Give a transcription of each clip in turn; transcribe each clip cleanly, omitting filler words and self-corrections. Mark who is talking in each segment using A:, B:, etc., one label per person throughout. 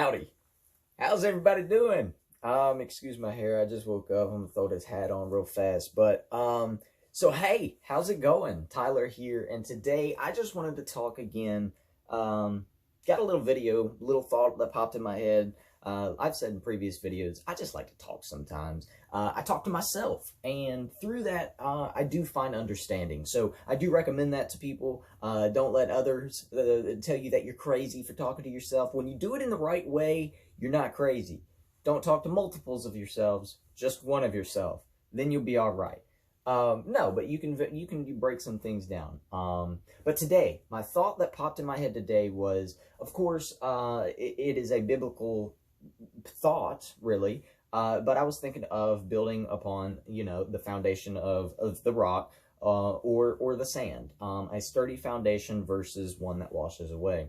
A: Howdy. How's everybody doing? Excuse my hair. I just woke up. I'm gonna throw this hat on real fast. So hey, how's it going? Tyler here, and today I just wanted to talk again. Got a little thought that popped in my head. I've said in previous videos, I just like to talk sometimes. I talk to myself, and through that, I do find understanding. So I do recommend that to people. Don't let others tell you that you're crazy for talking to yourself. When you do it in the right way, you're not crazy. Don't talk to multiples of yourselves, just one of yourself. Then you'll be all right. No, but you can break some things down. But today, my thought that popped in my head today was, of course, it is a biblical thought, really. But I was thinking of building upon, the foundation of the rock, or the sand, a sturdy foundation versus one that washes away.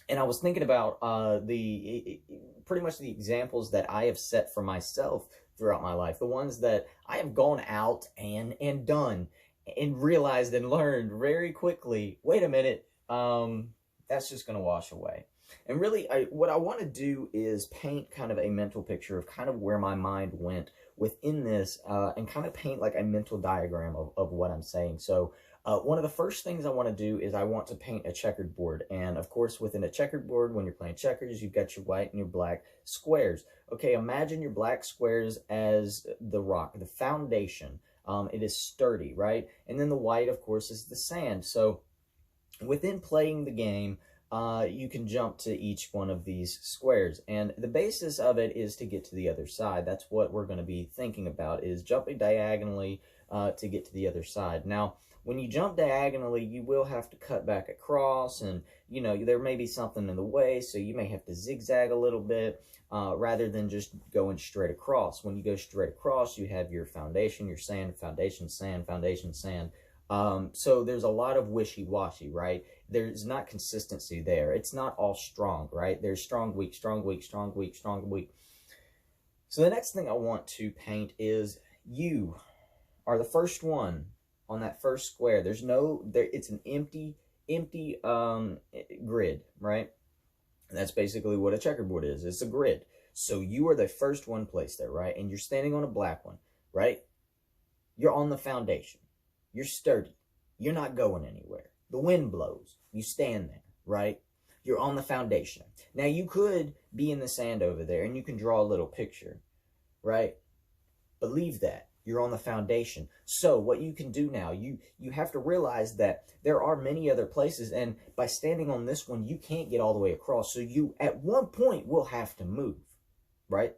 A: And I was thinking about pretty much the examples that I have set for myself throughout my life, the ones that I have gone out and done and realized and learned very quickly, wait a minute, that's just going to wash away. And really, what I want to do is paint kind of a mental picture of kind of where my mind went within this, and kind of paint like a mental diagram of what I'm saying. So one of the first things I want to do is I want to paint a checkered board. And of course, within a checkered board, when you're playing checkers, you've got your white and your black squares. Okay, imagine your black squares as the rock, the foundation. It is sturdy, right? And then the white, of course, is the sand. So within playing the game, you can jump to each one of these squares. And the basis of it is to get to the other side. That's what we're going to be thinking about, is jumping diagonally to get to the other side. Now, when you jump diagonally, you will have to cut back across, and there may be something in the way, so you may have to zigzag a little bit rather than just going straight across. When you go straight across, you have your foundation, your sand, foundation, sand, foundation, sand. So there's a lot of wishy-washy, right? There's not consistency there. It's not all strong, right? There's strong, weak, strong, weak, strong, weak, strong, weak. So the next thing I want to paint is you are the first one on that first square. It's an empty grid, right? And that's basically what a checkerboard is. It's a grid. So you are the first one placed there, right? And you're standing on a black one, right? You're on the foundation. You're sturdy. You're not going anywhere. The wind blows. You stand there, right? You're on the foundation. Now, you could be in the sand over there, and you can draw a little picture, right? Believe that. You're on the foundation. So what you can do now, you have to realize that there are many other places, and by standing on this one, you can't get all the way across. So you, at one point, will have to move, right?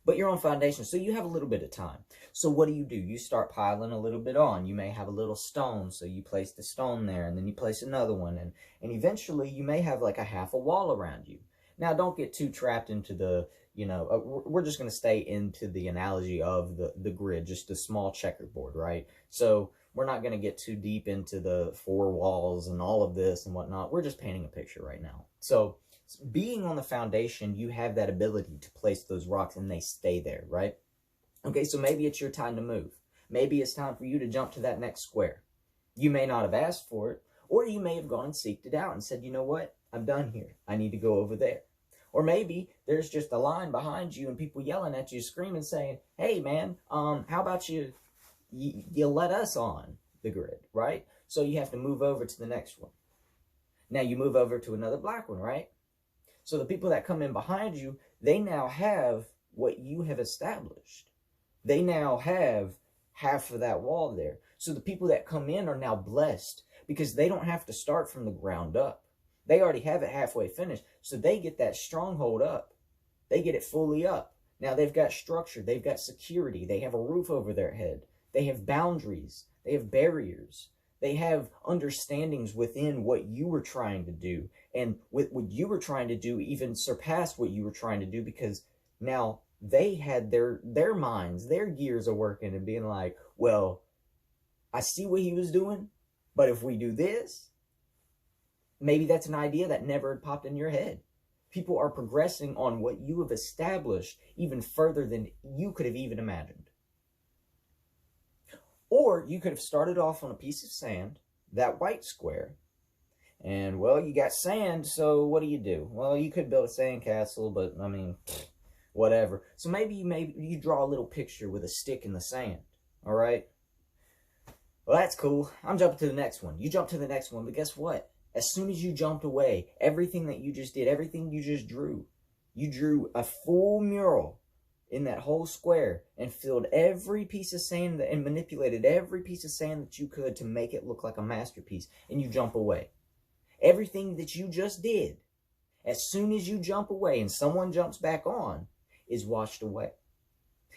A: But you're on foundation, so you have a little bit of time. So what do? You start piling a little bit on. You may have a little stone, so you place the stone there, and then you place another one, and eventually you may have like a half a wall around you. Now, don't get too trapped into the, we're just going to stay into the analogy of the grid, just a small checkerboard, right? So we're not going to get too deep into the four walls and all of this and whatnot. We're just painting a picture right now. So being on the foundation, you have that ability to place those rocks and they stay there, right? Okay, so maybe it's your time to move. Maybe it's time for you to jump to that next square. You may not have asked for it, or you may have gone and seeked it out and said, you know what? I'm done here. I need to go over there. Or maybe there's just a line behind you and people yelling at you, screaming, saying, hey, man, how about you let us on the grid, right? So you have to move over to the next one. Now you move over to another black one, right? So the people that come in behind you, they now have what you have established. They now have half of that wall there. So the people that come in are now blessed because they don't have to start from the ground up. They already have it halfway finished. So they get that stronghold up. They get it fully up. Now they've got structure. They've got security. They have a roof over their head. They have boundaries. They have barriers. They have understandings within what you were trying to do. And what you were trying to do even surpassed what you were trying to do, because now they had their minds, their gears are working and being like, well, I see what he was doing, but if we do this, maybe that's an idea that never had popped in your head. People are progressing on what you have established even further than you could have even imagined. Or you could have started off on a piece of sand, that white square, And, well, you got sand, so what do? Well, you could build a sand castle, but, I mean, whatever. So maybe you draw a little picture with a stick in the sand, all right? Well, that's cool. I'm jumping to the next one. You jump to the next one, but guess what? As soon as you jumped away, everything that you just did, everything you just drew, you drew a full mural in that whole square and filled every piece of sand and manipulated every piece of sand that you could to make it look like a masterpiece, and you jump away. Everything that you just did, as soon as you jump away and someone jumps back on, is washed away.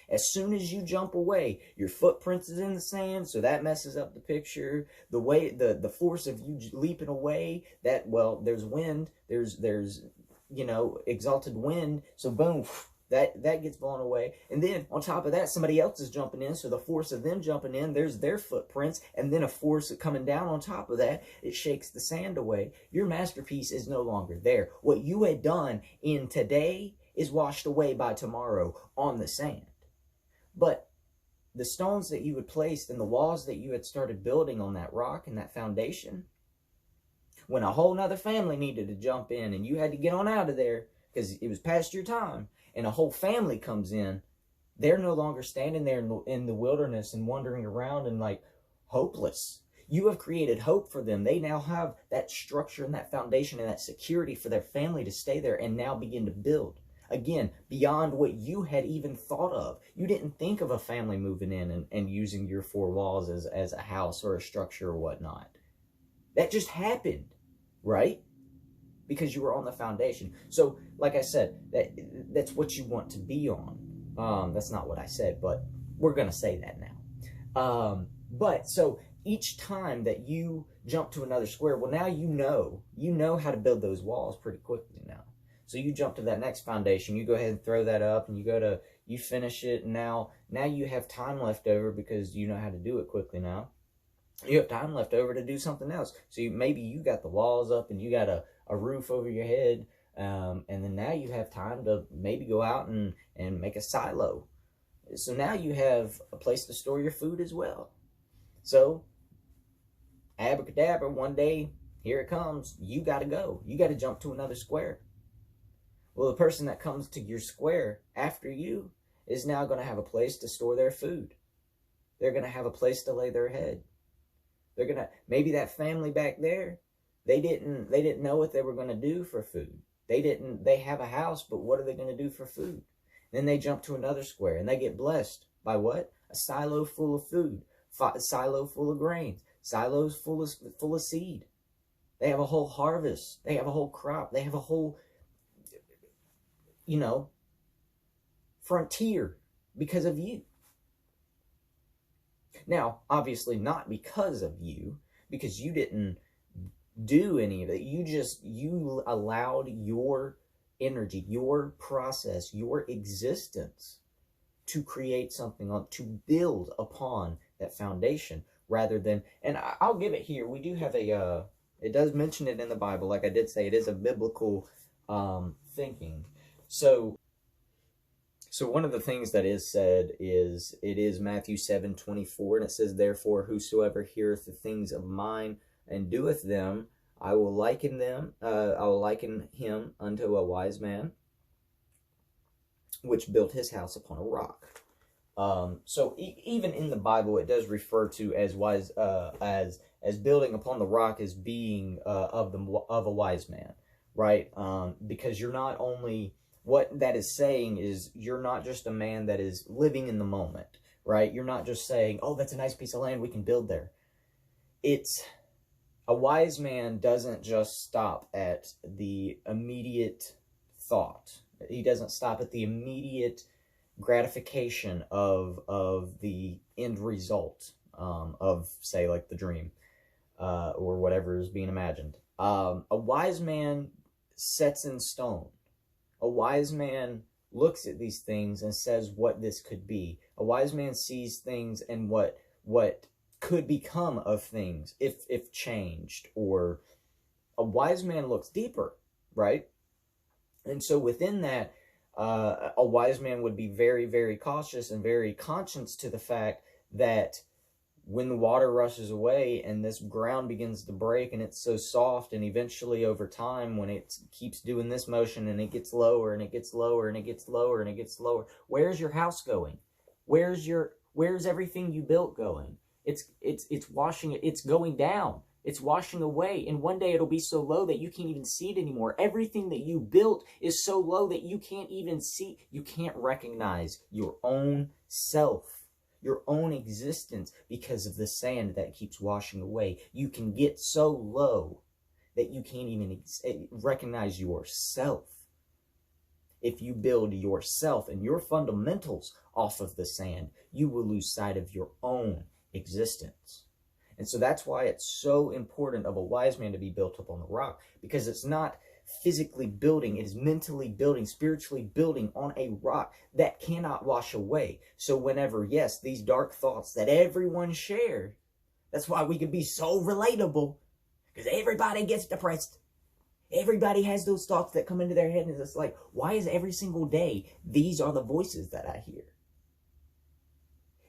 A: As soon as you jump away, your footprints is in the sand, so that messes up the picture. The way, the force of you leaping away, that, well, there's wind, there's you know, exalted wind, so boom, that gets blown away. And then on top of that, somebody else is jumping in, so the force of them jumping in, there's their footprints, and then a force coming down on top of that, it shakes the sand away. Your masterpiece is no longer there. What you had done in today is washed away by tomorrow on the sand. But the stones that you had placed and the walls that you had started building on that rock and that foundation, when a whole nother family needed to jump in and you had to get on out of there because it was past your time, and a whole family comes in, they're no longer standing there in the wilderness and wandering around and like hopeless. You have created hope for them. They now have that structure and that foundation and that security for their family to stay there and now begin to build. Again, beyond what you had even thought of. You didn't think of a family moving in and using your four walls as a house or a structure or whatnot. That just happened, right? Because you were on the foundation. So, like I said, that's what you want to be on. That's not what I said, but we're going to say that now. But, so, each time that you jump to another square, well, now you know how to build those walls pretty quickly now. So you jump to that next foundation, you go ahead and throw that up, and you finish it, and now you have time left over because you know how to do it quickly now. You have time left over to do something else. So maybe you got the walls up, and you got a roof over your head, and then now you have time to maybe go out and make a silo. So now you have a place to store your food as well. So, abracadabra, one day, here it comes, you got to go. You got to jump to another square. Well, the person that comes to your square after you is now going to have a place to store their food. They're going to have a place to lay their head. They're going to, maybe that family back there, they didn't know what they were going to do for food. They have a house, but what are they going to do for food? Then they jump to another square and they get blessed by what? A silo full of food, a silo full of grains, silos full of seed. They have a whole harvest. They have a whole crop. They have a whole, frontier because of you. Now, obviously not because of you, because you didn't do any of it. You allowed your energy, your process, your existence to create something, to build upon that foundation rather than, and I'll give it here. We do have it does mention it in the Bible. Like I did say, it is a biblical thinking. So one of the things that is said is, it is Matthew 7:24, and it says, "Therefore, whosoever heareth the things of mine and doeth them, I will liken him unto a wise man, which built his house upon a rock." So even in the Bible, it does refer to as wise, as building upon the rock as being of a wise man, right? Because you're not only, what that is saying is, you're not just a man that is living in the moment, right? You're not just saying, "Oh, that's a nice piece of land, we can build there." It's, a wise man doesn't just stop at the immediate thought. He doesn't stop at the immediate gratification of the end result of, say, like the dream or whatever is being imagined. A wise man sets in stone. A wise man looks at these things and says what this could be. A wise man sees things and what could become of things if changed. Or a wise man looks deeper, right? And so within that, a wise man would be very, very cautious and very conscious to the fact that when the water rushes away and this ground begins to break and it's so soft, and eventually over time when it keeps doing this motion and it gets lower and it gets lower and it gets lower and it gets lower, where's your house going? Where's everything you built going? It's washing it, it's going down. It's washing away, and one day it'll be so low that you can't even see it anymore. Everything that you built is so low that you can't even see, you can't recognize your own self, your own existence, because of the sand that keeps washing away. You can get so low that you can't even recognize yourself. If you build yourself and your fundamentals off of the sand, you will lose sight of your own existence. And so that's why it's so important of a wise man to be built up on the rock, because it's not physically building, it is mentally building, spiritually building on a rock that cannot wash away. So whenever, yes, these dark thoughts that everyone shared, that's why we can be so relatable, because everybody gets depressed. Everybody has those thoughts that come into their head, and it's like, why is every single day these are the voices that I hear?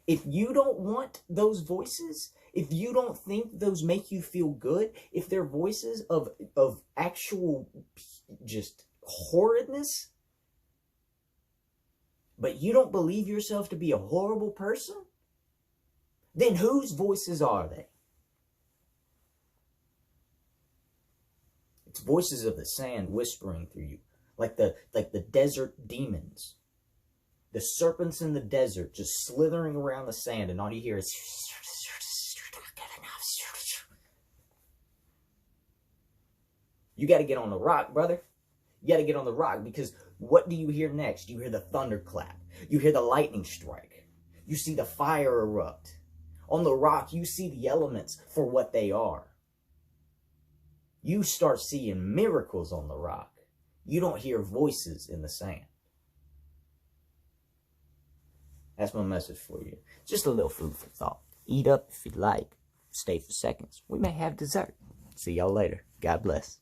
A: If you don't want those voices, if you don't think those make you feel good, if they're voices of actual just horridness, but you don't believe yourself to be a horrible person, then whose voices are they? It's voices of the sand whispering through you, like the desert demons. The serpents in the desert just slithering around the sand, and all you hear is... You got to get on the rock, brother. You got to get on the rock, because what do you hear next? You hear the thunderclap. You hear the lightning strike. You see the fire erupt. On the rock, you see the elements for what they are. You start seeing miracles on the rock. You don't hear voices in the sand. That's my message for you. Just a little food for thought. Eat up if you'd like. Stay for seconds. We may have dessert. See y'all later. God bless.